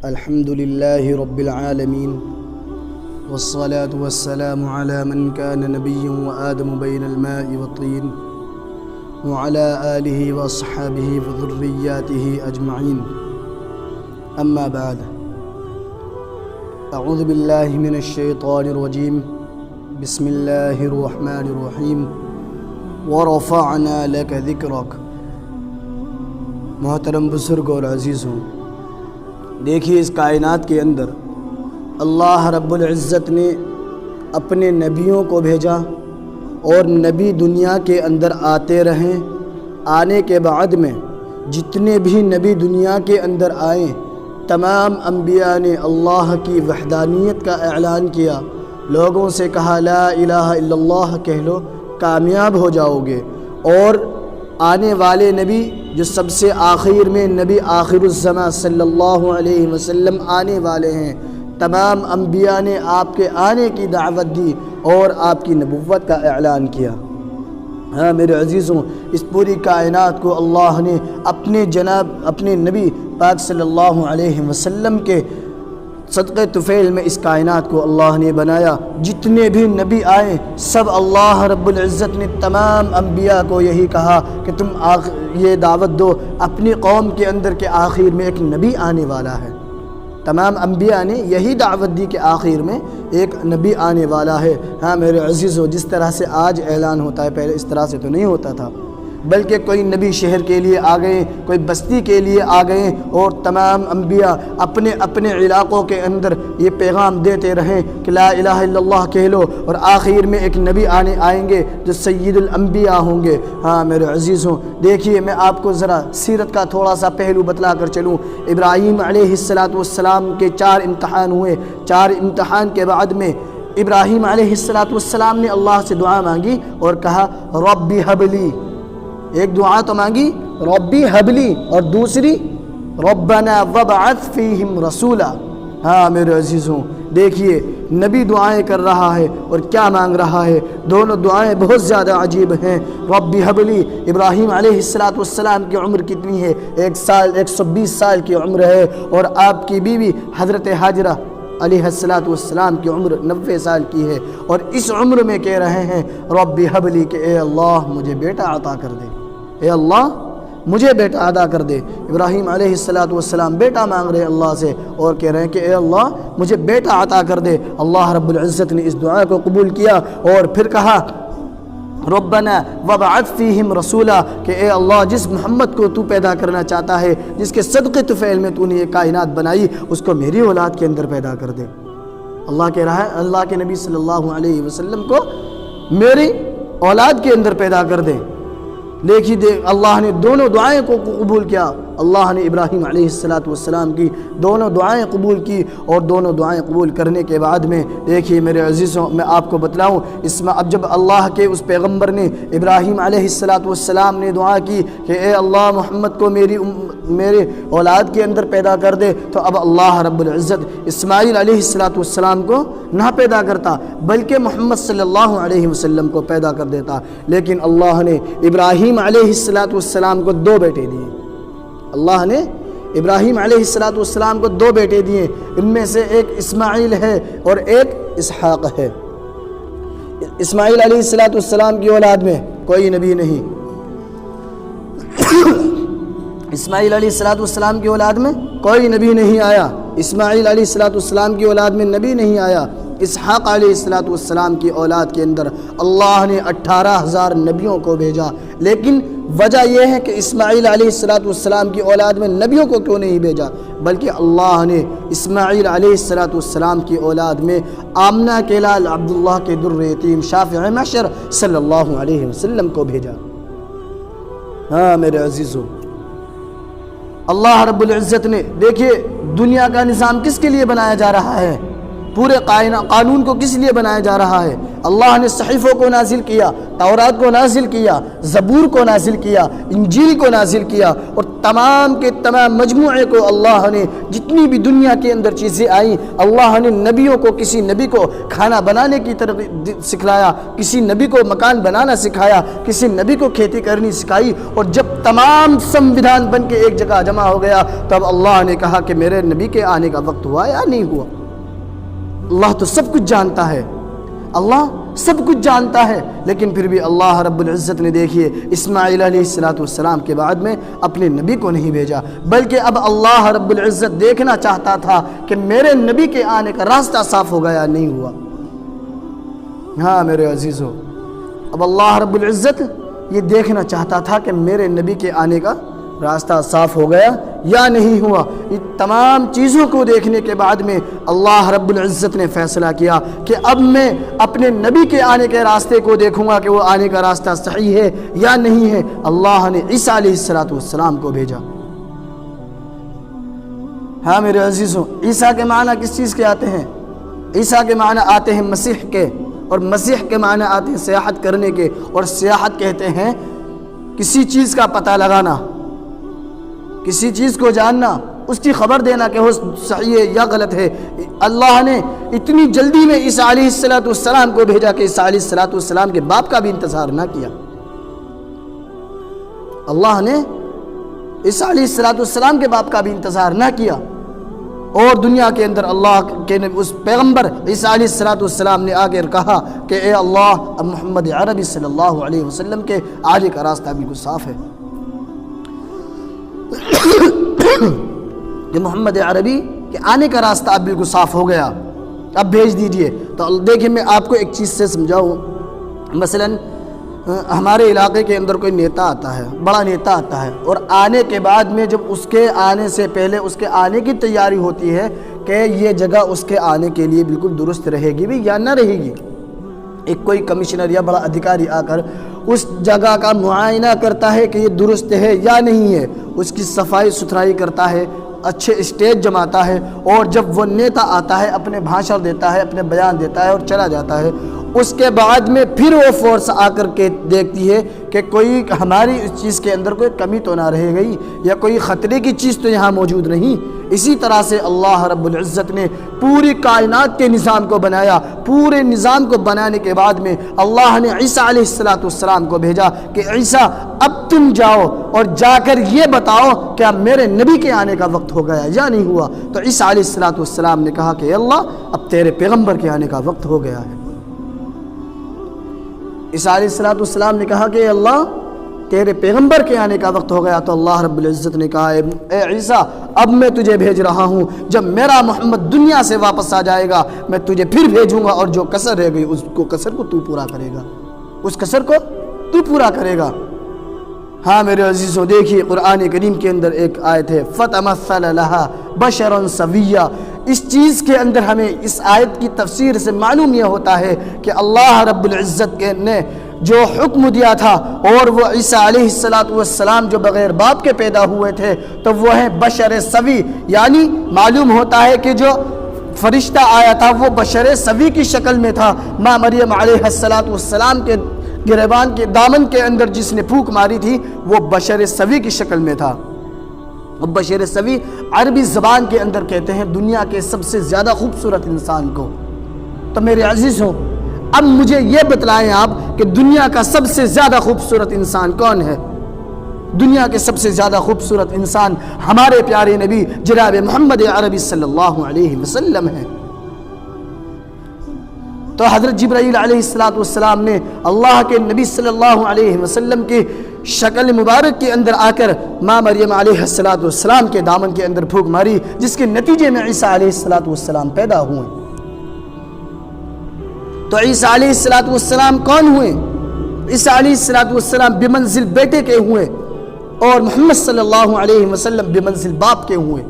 الحمد لله رب العالمين والصلاة والسلام على من كان نبيا وآدم بين الماء والطين وعلى آله وأصحابه وذرياته أجمعين. أما بعد، أعوذ بالله من الشيطان الرجيم. بسم الله الرحمن الرحيم. ورفعنا لك ذكرك. محترم بزرگ اور عزیزوں، دیکھیے اس کائنات کے اندر اللہ رب العزت نے اپنے نبیوں کو بھیجا اور نبی دنیا کے اندر آتے رہیں. آنے کے بعد میں جتنے بھی نبی دنیا کے اندر آئیں، تمام انبیاء نے اللہ کی وحدانیت کا اعلان کیا. لوگوں سے کہا لا الہ الا اللہ کہہ لو، کامیاب ہو جاؤ گے. اور آنے والے نبی جو سب سے آخر میں نبی آخر الزمان صلی اللہ علیہ وسلم آنے والے ہیں، تمام انبیاء نے آپ کے آنے کی دعوت دی اور آپ کی نبوت کا اعلان کیا. ہاں میرے عزیزوں، اس پوری کائنات کو اللہ نے اپنے نبی پاک صلی اللہ علیہ وسلم کے صدقے طفیل میں اس کائنات کو اللہ نے بنایا. جتنے بھی نبی آئے سب اللہ رب العزت نے تمام انبیاء کو یہی کہا کہ تم یہ دعوت دو اپنی قوم کے اندر کہ آخر میں ایک نبی آنے والا ہے. تمام انبیاء نے یہی دعوت دی کہ آخر میں ایک نبی آنے والا ہے. ہاں میرے عزیزوں، جس طرح سے آج اعلان ہوتا ہے پہلے اس طرح سے تو نہیں ہوتا تھا، بلکہ کوئی نبی شہر کے لیے آ گئے، کوئی بستی کے لیے آ گئے اور تمام انبیاء اپنے اپنے علاقوں کے اندر یہ پیغام دیتے رہیں کہ لا الہ الا اللہ کہہ لو، اور آخر میں ایک نبی آئیں گے جو سید الانبیاء ہوں گے. ہاں میرے عزیزوں، دیکھیے میں آپ کو ذرا سیرت کا تھوڑا سا پہلو بتلا کر چلوں. ابراہیم علیہ السلام کے 4 امتحان ہوئے. 4 امتحان کے بعد میں ابراہیم علیہ السلام نے اللہ سے دعا مانگی اور کہا ربی حبلی. ایک دعا تو مانگی ربی حبلی، اور دوسری ربنا وابعث فیہم رسولا. ہاں میرے عزیزوں، دیکھیے نبی دعائیں کر رہا ہے اور کیا مانگ رہا ہے. دونوں دعائیں بہت زیادہ عجیب ہیں. ربی حبلی، ابراہیم علیہ السلام کی عمر کتنی ہے؟ 120 سال کی عمر ہے، اور آپ کی بیوی حضرت ہاجرہ علیہ السلام کی عمر 90 سال کی ہے. اور اس عمر میں کہہ رہے ہیں ربی حبلی کہ اے اللہ مجھے بیٹا عطا کر دے، اے اللہ مجھے بیٹا عطا کر دے. ابراہیم علیہ السلام بیٹا مانگ رہے اللہ سے اور کہہ رہے ہیں کہ اے اللہ مجھے بیٹا عطا کر دے. اللہ رب العزت نے اس دعا کو قبول کیا اور پھر کہا ربنا وابعث فیہم رسولا کہ اے اللہ جس محمد کو تو پیدا کرنا چاہتا ہے، جس کے صدقے طفیل میں تو نے یہ کائنات بنائی، اس کو میری اولاد کے اندر پیدا کر دے. اللہ کہہ رہا ہے اللہ کے نبی صلی اللہ علیہ وسلم کو میری اولاد کے اندر پیدا کر دے. دیکھیے اللہ نے دونوں دعائیں کو قبول کیا. اللہ نے ابراہیم علیہ السلام کی دونوں دعائیں قبول کی، اور دونوں دعائیں قبول کرنے کے بعد میں دیکھیے میرے عزیزوں میں آپ کو بتلاؤں اب جب اللہ کے اس پیغمبر نے ابراہیم علیہ السلام نے دعا کی کہ اے اللہ محمد کو میرے اولاد کے اندر پیدا کر دے، تو اب اللہ رب العزت اسماعیل علیہ السلام کو نہ پیدا کرتا بلکہ محمد صلی اللہ علیہ وسلم کو پیدا کر دیتا. لیکن اللہ نے ابراہیم علیہ السلام کو 2 بیٹے دیے. اللہ نے ابراہیم علیہ السلام کو 2 بیٹے دیے. ان میں سے ایک اسماعیل ہے اور ایک اسحاق ہے. اسماعیل علیہ السلام کی اولاد میں کوئی نبی نہیں. اسماعیل علیہ السلام کی اولاد میں کوئی نبی نہیں آیا. اسماعیل علیہ السلام کی اولاد میں نبی نہیں آیا. اسحاق علیہ السلام کی اولاد کے اندر اللہ نے 18,000 نبیوں کو بھیجا. لیکن وجہ یہ ہے کہ اسماعیل علیہ السلام کی اولاد میں نبیوں کو کیوں نہیں بھیجا، بلکہ اللہ نے اسماعیل علیہ السلام کی اولاد میں آمنہ کے لال عبداللہ کے در یتیم شافع محشر صلی اللہ علیہ وسلم کو بھیجا. ہاں میرے عزیزوں، اللہ رب العزت نے دیکھیے دنیا کا نظام کس کے لیے بنایا جا رہا ہے، پورے قانون کو کس لیے بنایا جا رہا ہے. اللہ نے صحیفوں کو نازل کیا، تورات کو نازل کیا، زبور کو نازل کیا، انجیل کو نازل کیا، اور تمام کے تمام مجموعے کو اللہ نے جتنی بھی دنیا کے اندر چیزیں آئیں اللہ نے نبیوں کو کسی نبی کو کھانا بنانے کی طرف سکھلایا, کسی نبی کو مکان بنانا سکھایا, کسی نبی کو کھیتی کرنی سکھائی. اور جب تمام سنویدھان بن کے ایک جگہ جمع ہو گیا تب اللہ نے کہا کہ میرے نبی کے آنے کا وقت ہوا یا نہیں ہوا. اللہ تو سب کچھ جانتا ہے, اللہ سب کچھ جانتا ہے, لیکن پھر بھی اللہ رب العزت نے دیکھیے اسماعیل علیہ السلام کے بعد میں اپنے نبی کو نہیں بھیجا, بلکہ اب اللہ رب العزت دیکھنا چاہتا تھا کہ میرے نبی کے آنے کا راستہ صاف ہو گیا نہیں ہوا. ہاں میرے عزیزو, اب اللہ رب العزت یہ دیکھنا چاہتا تھا کہ میرے نبی کے آنے کا راستہ صاف ہو گیا یا نہیں ہوا. یہ تمام چیزوں کو دیکھنے کے بعد میں اللہ رب العزت نے فیصلہ کیا کہ اب میں اپنے نبی کے آنے کے راستے کو دیکھوں گا کہ وہ آنے کا راستہ صحیح ہے یا نہیں ہے. اللہ نے عیسیٰ علیہ السلام کو بھیجا. ہاں میرے عزیزوں, عیسیٰ کے معنی کس چیز کے آتے ہیں؟ عیسیٰ کے معنی آتے ہیں مسیح کے, اور مسیح کے معنی آتے ہیں سیاحت کرنے کے, اور سیاحت کہتے ہیں کسی چیز کا پتہ لگانا, کسی چیز کو جاننا, اس کی خبر دینا کہ وہ صحیح ہے یا غلط ہے. اللہ نے اتنی جلدی میں عیسیٰ علیہ السلام کو بھیجا کہ عیسیٰ علیہ السلام کے باپ کا بھی انتظار نہ کیا. اللہ نے عیسیٰ علیہ السلام کے باپ کا بھی انتظار نہ کیا, اور دنیا کے اندر اللہ کے اس پیغمبر عیسیٰ علیہ السلام نے آگے کہا کہ اے اللہ اب محمد عربی صلی اللہ علیہ وسلم کے آنے کا راستہ بالکل صاف ہے, کہ محمد عربی کے آنے کا راستہ اب بالکل صاف ہو گیا, اب بھیج دیجئے. تو دیکھیں میں آپ کو ایک چیز سے سمجھاؤں. مثلاً ہمارے علاقے کے اندر کوئی نیتا آتا ہے, بڑا نیتا آتا ہے, اور آنے کے بعد میں جب اس کے آنے سے پہلے اس کے آنے کی تیاری ہوتی ہے کہ یہ جگہ اس کے آنے کے لیے بالکل درست رہے گی بھی یا نہ رہے گی. ایک کوئی کمشنر یا بڑا ادھیکاری آ کر اس جگہ کا معائنہ کرتا ہے کہ یہ درست ہے یا نہیں ہے, اس کی صفائی ستھرائی کرتا ہے, اچھے اسٹیج جماتا ہے, اور جب وہ نیتا آتا ہے اپنے بھاشن دیتا ہے, اپنے بیان دیتا ہے اور چلا جاتا ہے, اس کے بعد میں پھر وہ فورس آ کر کے دیکھتی ہے کہ کوئی ہماری اس چیز کے اندر کوئی کمی تو نہ رہ گئی, یا کوئی خطرے کی چیز تو یہاں موجود نہیں. اسی طرح سے اللہ رب العزت نے پوری کائنات کے نظام کو بنایا. پورے نظام کو بنانے کے بعد میں اللہ نے عیسیٰ علیہ السلام کو بھیجا کہ عیسیٰ اب تم جاؤ اور جا کر یہ بتاؤ کیا میرے نبی کے آنے کا وقت ہو گیا یا نہیں ہوا. تو عیسیٰ علیہ السلام نے کہا کہ اللہ اب تیرے پیغمبر کے آنے کا وقت ہو گیا ہے. عیسیٰ علیہ السلام نے کہا کہ اللہ تیرے پیغمبر کے آنے کا وقت ہو گیا. تو اللہ رب العزت نے کہا اے عیسیٰ اب میں تجھے بھیج رہا ہوں, جب میرا محمد دنیا سے واپس آ جائے گا میں تجھے پھر بھیجوں گا, اور جو کسر رہ گئی اس کسر کو تو پورا کرے گا, اس کسر کو تو پورا کرے گا. ہاں میرے عزیزوں, دیکھیے قرآن کریم کے اندر ایک آیت ہے فَتَمَثَّلَ لَهَا بَشَرًا سَوِيًّا. اس چیز کے اندر ہمیں اس آیت کی تفسیر سے معلوم یہ ہوتا ہے کہ اللہ رب العزت نے جو حکم دیا تھا, اور وہ عیسیٰ علیہ السلام جو بغیر باپ کے پیدا ہوئے تھے تو وہ ہیں بشر سوی, یعنی معلوم ہوتا ہے کہ جو فرشتہ آیا تھا وہ بشر سوی کی شکل میں تھا. ماں مریم علیہ السلام کے گریبان کے دامن کے اندر جس نے پھونک ماری تھی وہ بشر سوی کی شکل میں تھا. اب بشر سوی عربی زبان کے اندر کہتے ہیں دنیا کے سب سے زیادہ خوبصورت انسان کو. تو میرے عزیزوں اب مجھے یہ بتلائیں آپ کہ دنیا کا سب سے زیادہ خوبصورت انسان کون ہے؟ دنیا کے سب سے زیادہ خوبصورت انسان ہمارے پیارے نبی جناب محمد عربی صلی اللہ علیہ وسلم ہیں. تو حضرت جبرائیل علیہ السلام نے اللہ کے نبی صلی اللہ علیہ وسلم کی شکل مبارک کے اندر آ کر ماں مریم علیہ السلام کے دامن کے اندر پھونک ماری, جس کے نتیجے میں عیسیٰ علیہ السلام پیدا ہوئے. تو عیسیٰ علیہ السلام کون ہوئے؟ عیسیٰ علیہ السلام بمنزل بیٹے کے ہوئے, اور محمد صلی اللہ علیہ وسلم بمنزل باپ کے ہوئے.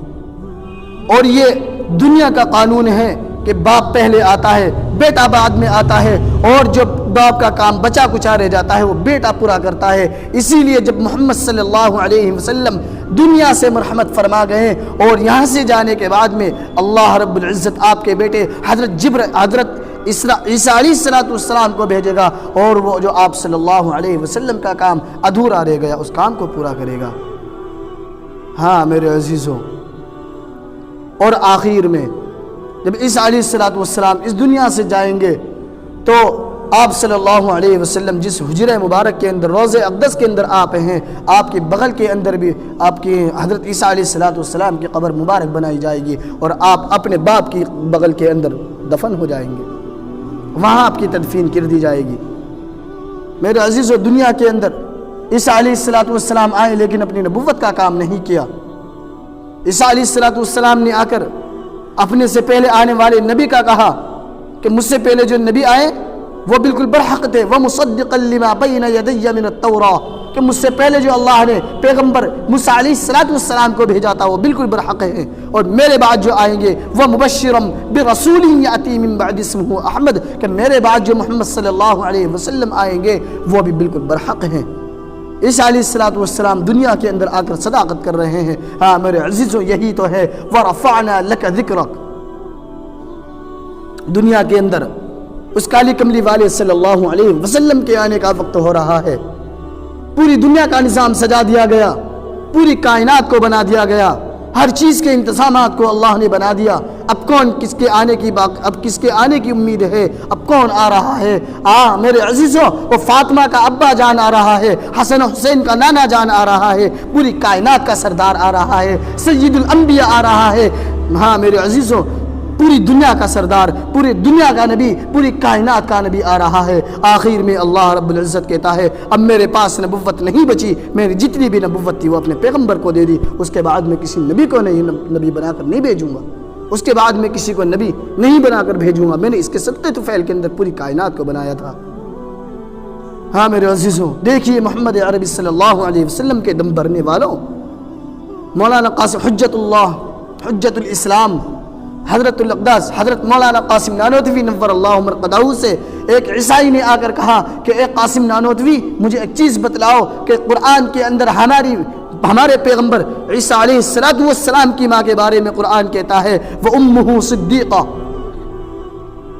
اور یہ دنیا کا قانون ہے کہ باپ پہلے آتا ہے, بیٹا بعد میں آتا ہے, اور جو باپ کا کام بچا کچا رہ جاتا ہے وہ بیٹا پورا کرتا ہے. اسی لیے جب محمد صلی اللہ علیہ وسلم دنیا سے مرحمت فرما گئے اور یہاں سے جانے کے بعد میں اللہ رب العزت آپ کے بیٹے حضرت عیسیٰ علیہ السلام کو بھیجے گا, اور وہ جو آپ صلی اللہ علیہ وسلم کا کام ادھورا رہ گیا اس کام کو پورا کرے گا. ہاں میرے عزیزوں، اور آخر میں جب عیسیٰ علیہ السلام اس دنیا سے جائیں گے تو آپ صلی اللہ علیہ وسلم جس حجرہ مبارک کے اندر، روضہ اقدس کے اندر آپ ہیں، آپ کے بغل کے اندر بھی آپ کی حضرت عیسیٰ علیہ السلام کی قبر مبارک بنائی جائے گی، اور آپ اپنے باپ کی بغل کے اندر دفن ہو جائیں گے، وہاں آپ کی تدفین کر دی جائے گی۔ میرے عزیزو، دنیا کے اندر عیسیٰ علیہ السلام آئے لیکن اپنی نبوت کا کام نہیں کیا۔ عیسیٰ علیہ السلام نے آ کر اپنے سے پہلے آنے والے نبی کا کہا کہ مجھ سے پہلے جو نبی آئے وہ بالکل برحق تھے، وَمُصَدِّقًا لِمَا بَيْنَ يَدَيَّ مِنَ التَّوْرَاةِ، کہ مجھ سے پہلے جو اللہ نے پیغمبر موسیٰ علیہ السلام کو بھیجا تھا وہ بالکل برحق ہیں، اور میرے بعد جو آئیں گے وَمُبَشِّرًا بِرَسُولٍ يَأْتِي مِن بَعْدِ اسْمُهُ احمد، کہ میرے بعد جو محمد صلی اللہ علیہ وسلم آئیں گے وہ بھی بالکل برحق ہیں۔ عیسیٰ علیہ السلام دنیا کے اندر آ کر صداقت کر رہے ہیں۔ ہاں میرے عزیزوں، یہی تو ہے وَرَفَعْنَا لَكَ ذِكْرَكَ۔ دنیا کے اندر اس کالی کملی والے صلی اللہ علیہ وسلم کے آنے کا وقت ہو رہا ہے، پوری دنیا کا نظام سجا دیا گیا، پوری کائنات کو بنا دیا گیا، ہر چیز کے انتظامات کو اللہ نے بنا دیا۔ اب کون کس کے آنے کی امید ہے؟ اب کون آ رہا ہے؟ میرے عزیزوں، وہ فاطمہ کا ابا جان آ رہا ہے، حسن و حسین کا نانا جان آ رہا ہے، پوری کائنات کا سردار آ رہا ہے، سید الانبیاء آ رہا ہے۔ ہاں میرے عزیزوں، پوری دنیا کا سردار، پوری دنیا کا نبی، پوری کائنات کا نبی آ رہا ہے۔ آخر میں اللہ رب العزت کہتا ہے اب میرے پاس نبوت نہیں بچی، میری جتنی بھی نبوت تھی وہ اپنے پیغمبر کو دے دی، اس کے بعد میں کسی نبی کو نبی بنا کر نہیں بھیجوں گا، اس کے بعد میں کسی کو نبی نہیں بنا کر بھیجوں گا، میں نے اس کے صدقے طفیل کے اندر پوری کائنات کو بنایا تھا۔ ہاں میرے عزیزوں، دیکھیے محمد عربی صلی اللہ علیہ وسلم کے دم بھرنے والوں، مولانا قاسم حجت اللہ، حجت الاسلام، حضرت الاقداس حضرت مولانا قاسم نانوتوی نور اللہ مرقدہ سے ایک عیسائی نے آ کر کہا کہ اے قاسم نانوتوی، مجھے ایک چیز بتلاؤ کہ قرآن کے اندر ہمارے پیغمبر عیسیٰ علیہ السلام کی ماں کے بارے میں قرآن کہتا ہے وَأُمُّهُ صِدِّيقَةٌ۔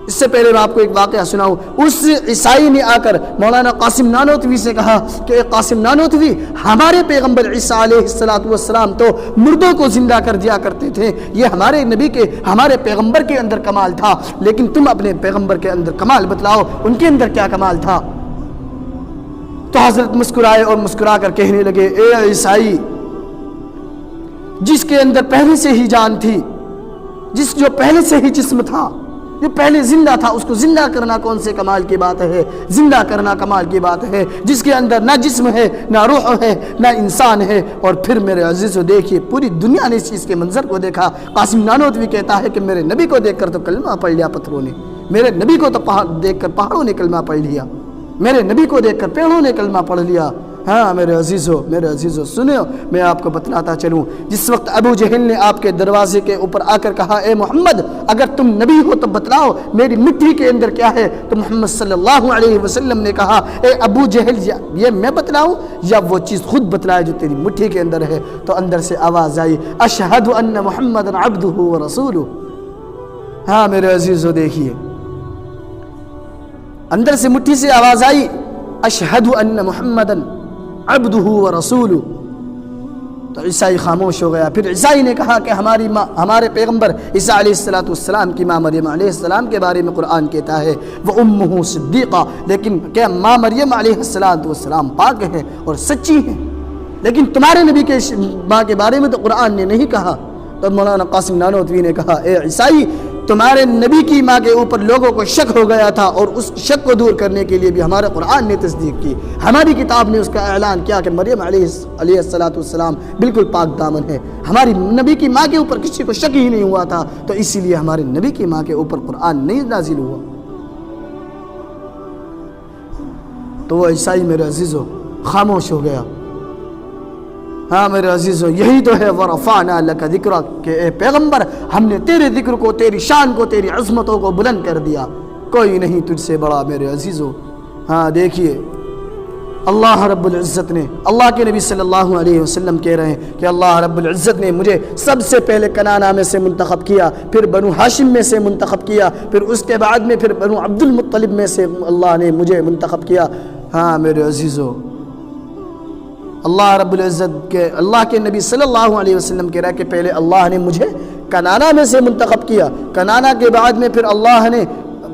اس سے پہلے میں آپ کو ایک واقعہ سناؤں۔ اس عیسائی نے آ کر مولانا قاسم نانوتوی سے کہا کہ اے قاسم نانوتوی، ہمارے پیغمبر عیسیٰ علیہ السلام تو مردوں کو زندہ کر دیا کرتے تھے، یہ ہمارے پیغمبر کے اندر کمال تھا، لیکن تم اپنے پیغمبر کے اندر کمال بتلاؤ، ان کے اندر کیا کمال تھا؟ تو حضرت مسکرائے اور مسکرا کر کہنے لگے اے عیسائی، جس کے اندر پہلے سے ہی جان تھی، جو پہلے سے ہی جسم تھا، جو پہلے زندہ تھا، اس کو زندہ کرنا کون سے کمال کی بات ہے؟ زندہ کرنا کمال کی بات ہے، جس کے اندر نہ جسم ہے، نہ روح ہے، نہ انسان ہے۔ اور پھر میرے عزیزو دیکھیے، پوری دنیا نے اس چیز کے منظر کو دیکھا۔ قاسم نانوتوی کہتا ہے کہ میرے نبی کو دیکھ کر تو کلمہ پڑھ لیا پتھروں نے، میرے نبی کو تو دیکھ کر پہاڑوں نے کلمہ پڑھ لیا، میرے نبی کو دیکھ کر پیڑوں نے کلمہ پڑھ لیا۔ ہاں میرے عزیزو سنو، میں آپ کو بتلاتا چلوں، جس وقت ابو جہل نے آپ کے دروازے کے اوپر آ کر کہا اے محمد، اگر تم نبی ہو تو بتلاؤ میری مٹھی کے اندر کیا ہے، تو محمد صلی اللہ علیہ وسلم نے کہا اے ابو جہل، یہ میں بتلاؤں یا وہ چیز خود بتلائے جو تیری مٹھی کے اندر ہے؟ تو اندر سے آواز آئی اشہد ان محمد عبدہ ورسولہ۔ ہاں میرے عزیزو دیکھیے، اندر سے مٹھی سے آواز آئی اشہد ان محمدن عبدہ ورسولہ۔ تو عیسائی خاموش ہو گیا۔ پھر عیسائی نے کہا کہ ہمارے پیغمبر عیسیٰ علیہ السلام کی ماں مریم علیہ السلام کے بارے میں قرآن کہتا ہے وَأُمُّهُ صِدِّيقَةٌ، لیکن کیا ماں مریم علیہ السلام پاک ہیں اور سچی ہیں، لیکن تمہارے نبی کے ماں کے بارے میں تو قرآن نے نہیں کہا۔ تو مولانا قاسم نانوتوی نے کہا اے عیسائی، تمہارے نبی کی ماں کے اوپر لوگوں کو شک ہو گیا تھا، اور اس شک کو دور کرنے کے لیے بھی ہمارے قرآن نے تصدیق کی، ہماری کتاب نے اس کا اعلان کیا کہ مریم علیہ السلام بالکل پاک دامن ہے۔ ہماری نبی کی ماں کے اوپر کسی کو شک ہی نہیں ہوا تھا، تو اسی لیے ہمارے نبی کی ماں کے اوپر قرآن نہیں نازل ہوا۔ تو وہ عیسائی میرے عزیزو خاموش ہو گیا۔ ہاں میرے عزیزو، یہی تو ہے وَرَفَعْنَا لَكَ ذِكْرَكَ، کہ اے پیغمبر ہم نے تیرے ذکر کو، تیری شان کو، تیری عظمتوں کو بلند کر دیا، کوئی نہیں تجھ سے بڑا میرے عزیزو۔ ہاں دیکھیے، اللہ رب العزت نے، اللہ کے نبی صلی اللہ علیہ وسلم کہہ رہے ہیں کہ اللہ رب العزت نے مجھے سب سے پہلے کنانہ میں سے منتخب کیا، پھر بنو ہاشم میں سے منتخب کیا، پھر اس کے بعد میں پھر بنو عبد المطلب میں سے اللہ نے مجھے منتخب کیا۔ ہاں میرے عزیزو، اللہ رب العزت کے اللہ کے نبی صلی اللہ علیہ وسلم کہہ رہا ہے کہ پہلے اللہ نے مجھے کنانہ میں سے منتخب کیا، کنانہ کے بعد میں پھر اللہ نے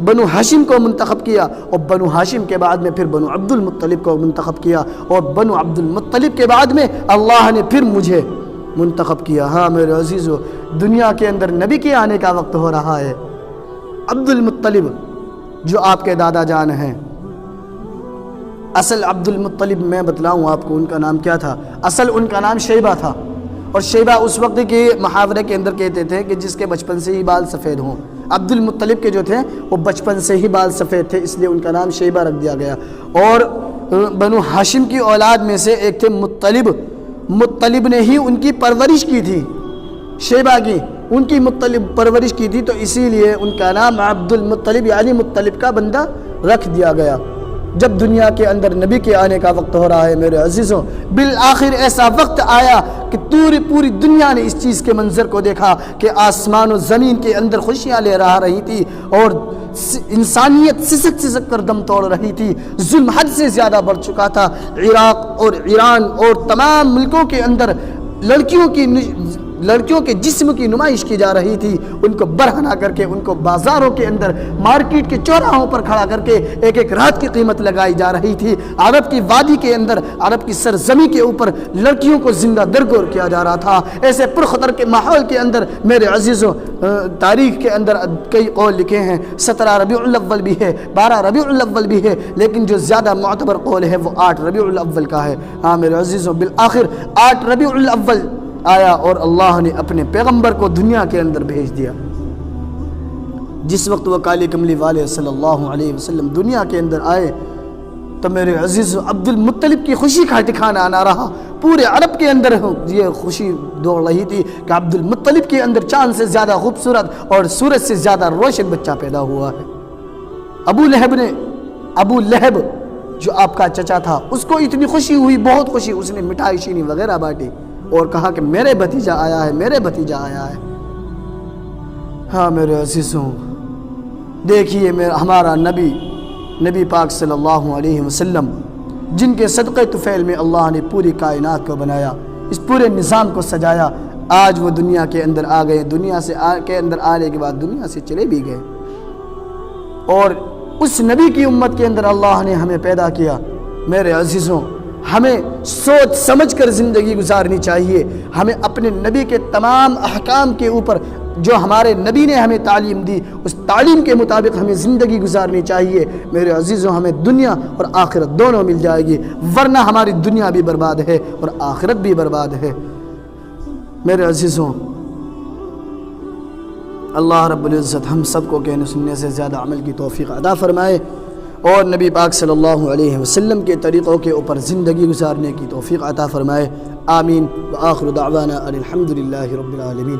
بنو ہاشم کو منتخب کیا، اور بنو ہاشم کے بعد میں پھر بنو عبد المطلب کو منتخب کیا، اور بنو عبد المطلب کے بعد میں اللہ نے پھر مجھے منتخب کیا۔ ہاں میرے عزیزو، دنیا کے اندر نبی کے آنے کا وقت ہو رہا ہے۔ عبد المطلب جو آپ کے دادا جان ہیں، اصل عبد المطلب میں بتلاؤں آپ کو ان کا نام کیا تھا؟ اصل ان کا نام شیبہ تھا، اور شیبہ اس وقت کے محاورے کے اندر کہتے تھے کہ جس کے بچپن سے ہی بال سفید ہوں۔ عبد المطلب کے جو تھے وہ بچپن سے ہی بال سفید تھے، اس لیے ان کا نام شیبہ رکھ دیا گیا۔ اور بنو ہاشم کی اولاد میں سے ایک تھے مطلب، مطلب نے ہی ان کی پرورش کی تھی، شیبہ کی ان کی مطلب پرورش کی تھی، تو اسی لیے ان کا نام عبد المطلب یعنی مطلب کا بندہ رکھ دیا گیا۔ جب دنیا کے اندر نبی کے آنے کا وقت ہو رہا ہے میرے عزیزوں، بالآخر ایسا وقت آیا کہ پوری دنیا نے اس چیز کے منظر کو دیکھا کہ آسمان و زمین کے اندر خوشیاں لے رہی تھی، اور انسانیت سسک کر دم توڑ رہی تھی، ظلم حد سے زیادہ بڑھ چکا تھا۔ عراق اور ایران اور تمام ملکوں کے اندر لڑکیوں کے جسم کی نمائش کی جا رہی تھی، ان کو برہنہ کر کے ان کو بازاروں کے اندر مارکیٹ کے چوراہوں پر کھڑا کر کے ایک رات کی قیمت لگائی جا رہی تھی۔ عرب کی وادی کے اندر، عرب کی سرزمین کے اوپر لڑکیوں کو زندہ درگور کیا جا رہا تھا۔ ایسے پرخطر کے ماحول کے اندر میرے عزیزوں، تاریخ کے اندر کئی قول لکھے ہیں، 17 ربیع الاول بھی ہے، 12 ربیع الاول بھی ہے، لیکن جو زیادہ معتبر قول ہے وہ 8 ربیع الاول کا ہے۔ ہاں میرے عزیزوں، بالآخر 8 ربیع الاول آیا اور اللہ نے اپنے پیغمبر کو دنیا کے اندر بھیج دیا۔ جس وقت وہ کالی کملی والے صلی اللہ علیہ وسلم دنیا کے اندر آئے تو میرے عزیز عبد المطلب کی خوشی کا ٹھکانہ نہ رہا۔ پورے عرب کے اندر یہ خوشی دوڑ رہی تھی کہ عبد المطلب کے اندر چاند سے زیادہ خوبصورت اور سورج سے زیادہ روشن بچہ پیدا ہوا ہے۔ ابو لہب جو آپ کا چچا تھا، اس کو اتنی خوشی ہوئی، بہت خوشی، اس نے مٹھائی شینی وغیرہ بانٹی اور کہا کہ میرے بھتیجا آیا ہے، میرے بھتیجا آیا ہے۔ ہاں میرے عزیزوں، دیکھیے ہمارا نبی پاک صلی اللہ علیہ وسلم، جن کے صدقے طفیل میں اللہ نے پوری کائنات کو بنایا، اس پورے نظام کو سجایا، آج وہ دنیا کے اندر آ گئے، دنیا کے اندر آنے کے بعد دنیا سے چلے بھی گئے، اور اس نبی کی امت کے اندر اللہ نے ہمیں پیدا کیا۔ میرے عزیزوں، ہمیں سوچ سمجھ کر زندگی گزارنی چاہیے۔ ہمیں اپنے نبی کے تمام احکام کے اوپر، جو ہمارے نبی نے ہمیں تعلیم دی، اس تعلیم کے مطابق ہمیں زندگی گزارنی چاہیے۔ میرے عزیزوں، ہمیں دنیا اور آخرت دونوں مل جائے گی، ورنہ ہماری دنیا بھی برباد ہے اور آخرت بھی برباد ہے۔ میرے عزیزوں، اللہ رب العزت ہم سب کو کہنے سننے سے زیادہ عمل کی توفیق عطا فرمائے، اور نبی پاک صلی اللہ علیہ وسلم کے طریقوں کے اوپر زندگی گزارنے کی توفیق عطا فرمائے۔ آمین۔ وآخر دعوانا ان الحمد للہ رب العالمین۔